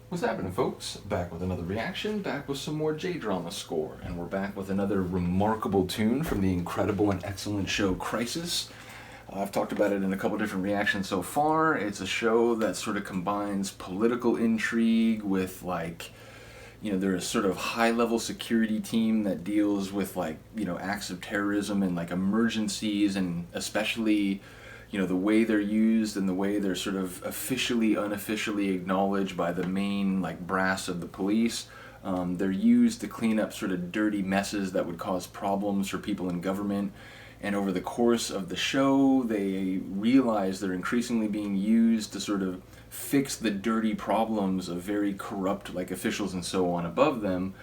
What's happening, folks? Back with another reaction, back with some more J-drama score, and we're back with another remarkable tune from the incredible and excellent show Crisis. I've talked about it in a couple different reactions so far. It's a show that sort of combines political intrigue with, like, there's a sort of high-level security team that deals with, like, acts of terrorism and, like, emergencies, and especially the way they're used and the way they're sort of officially, unofficially acknowledged by the main, like, brass of the police. They're used to clean up sort of dirty messes that would cause problems for people in government. And over the course of the show, they realize they're increasingly being used to sort of fix the dirty problems of very corrupt, like, officials and so on above them.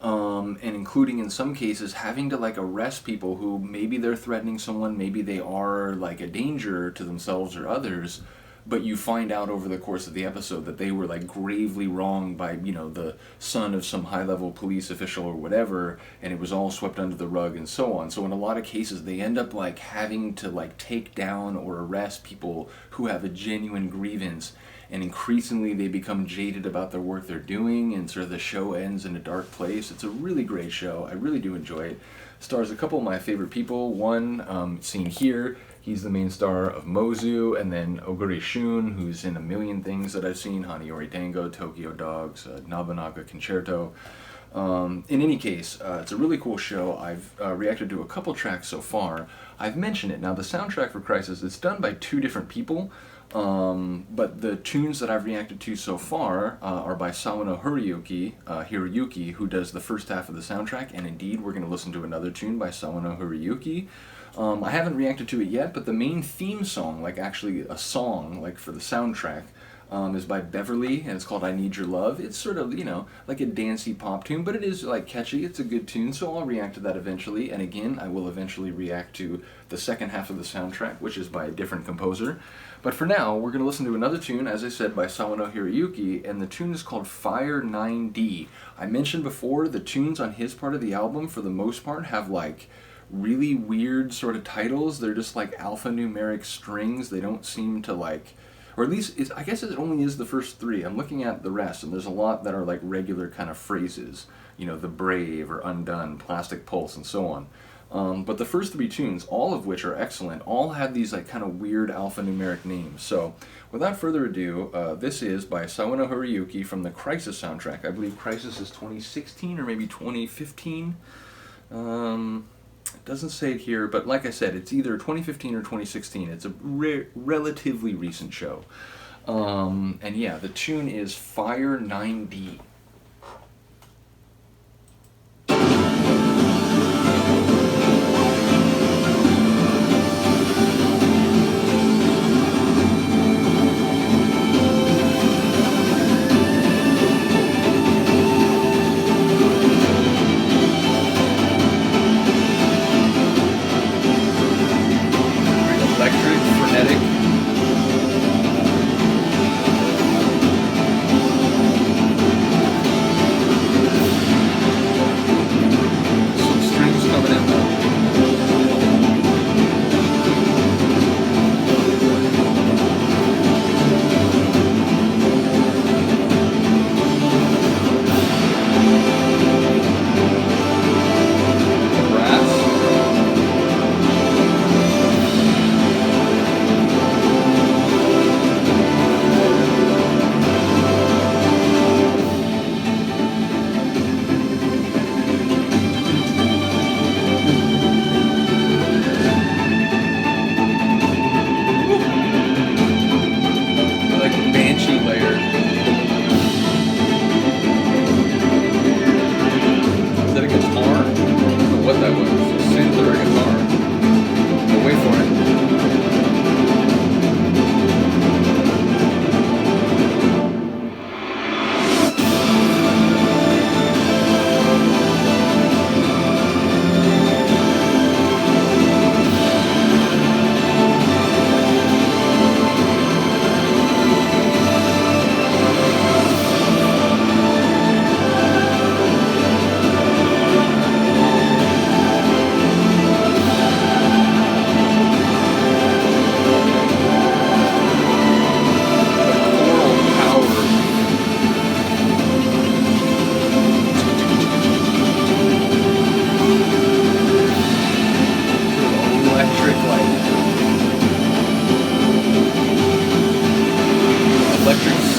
And including in some cases having to, like, arrest people who maybe they're threatening someone, maybe they are, like, a danger to themselves or others, but you find out over the course of the episode that they were, like, gravely wronged by, the son of some high-level police official or whatever, and it was all swept under the rug and so on. So in a lot of cases they end up, like, having to, like, take down or arrest people who have a genuine grievance, and increasingly they become jaded about the work they're doing, and sort of the show ends in a dark place. It's a really great show. I really do enjoy it. Stars a couple of my favorite people. One, seen here, he's the main star of Mozu, and then Oguri Shun, who's in a million things that I've seen, Haniori Dango, Tokyo Dogs, Nobunaga Concerto. In any case, it's a really cool show. I've reacted to a couple tracks so far. I've mentioned it. Now, the soundtrack for Crisis, it's done by two different people, but the tunes that I've reacted to so far are by Sawano Hiroyuki, who does the first half of the soundtrack, and indeed we're going to listen to another tune by Sawano Hiroyuki. I haven't reacted to it yet, but the main theme song, like actually a song, like for the soundtrack, is by Beverly, and it's called I Need Your Love. It's sort of, like a dancey pop tune, but it is, like, catchy. It's a good tune, so I'll react to that eventually. And again, I will eventually react to the second half of the soundtrack, which is by a different composer. But for now, we're going to listen to another tune, as I said, by Sawano Hiroyuki, and the tune is called Fire9d. I mentioned before, the tunes on his part of the album, for the most part, have, like, really weird sort of titles. They're just, like, alphanumeric strings. They don't seem to, like... Or at least, I guess it only is the first three. I'm looking at the rest, and there's a lot that are, like, regular kind of phrases. The Brave, or Undone, Plastic Pulse, and so on. But the first three tunes, all of which are excellent, all have these, like, kind of weird alphanumeric names. So, without further ado, this is by Sawano Hiroyuki from the Crisis soundtrack. I believe Crisis is 2016 or maybe 2015. It doesn't say it here, but like I said, it's either 2015 or 2016. It's a relatively recent show. And yeah, the tune is Fire9d. Frenetic.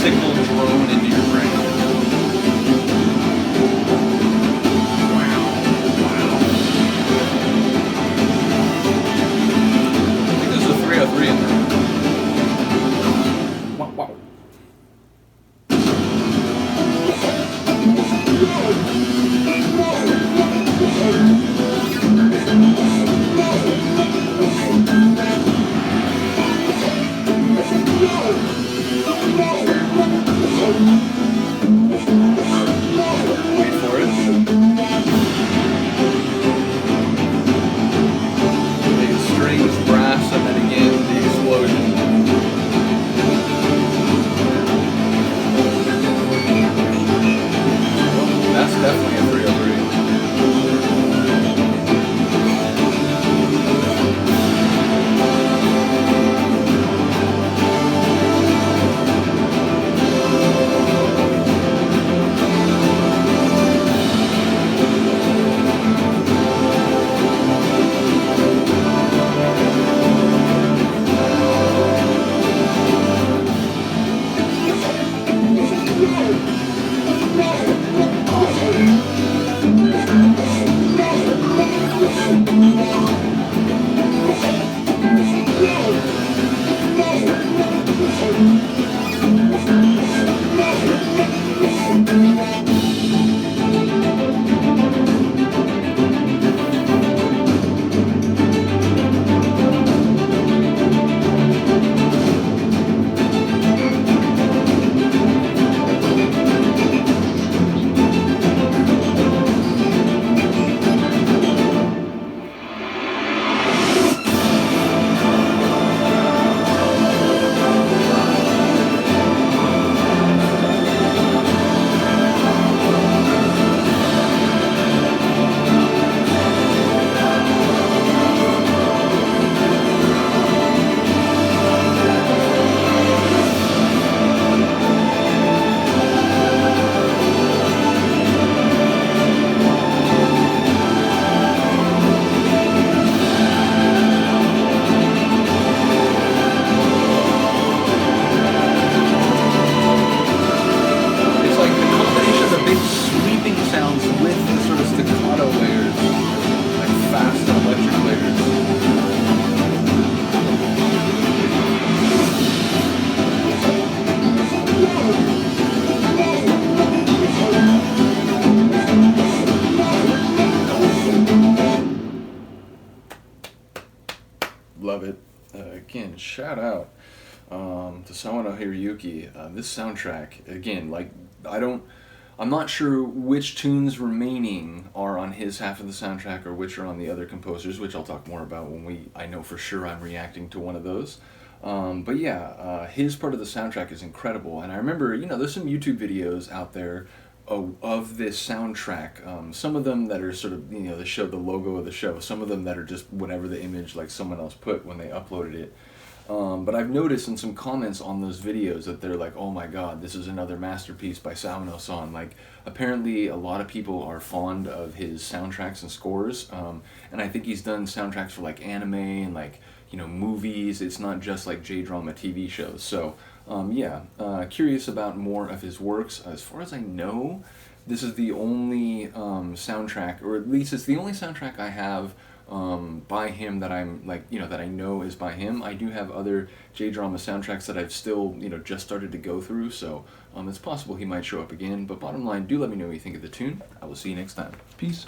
signal drone into your brain. I think there's a 303 in there. Wow, wow. Wait for it. Big strings, brass, and then again the explosion. That's definitely a 303. Love it. Again, shout out to Sawano Hiroyuki. This soundtrack, again, like, I'm not sure which tunes remaining are on his half of the soundtrack or which are on the other composers, which I'll talk more about when I know for sure I'm reacting to one of those. But yeah, his part of the soundtrack is incredible. And I remember, there's some YouTube videos out there of this soundtrack. Some of them that are sort of, they show the logo of the show. Some of them that are just whatever the image like someone else put when they uploaded it. But I've noticed in some comments on those videos that they're like, oh my god, this is another masterpiece by Sawano-san. Like, apparently a lot of people are fond of his soundtracks and scores. And I think he's done soundtracks for like anime and like, movies. It's not just like J-drama TV shows. So, curious about more of his works. As far as I know, this is the only soundtrack, or at least it's the only soundtrack I have by him that I'm like, that I know is by him. I do have other J-drama soundtracks that I've still, just started to go through, so it's possible he might show up again. But bottom line, do let me know what you think of the tune. I will see you next time. Peace.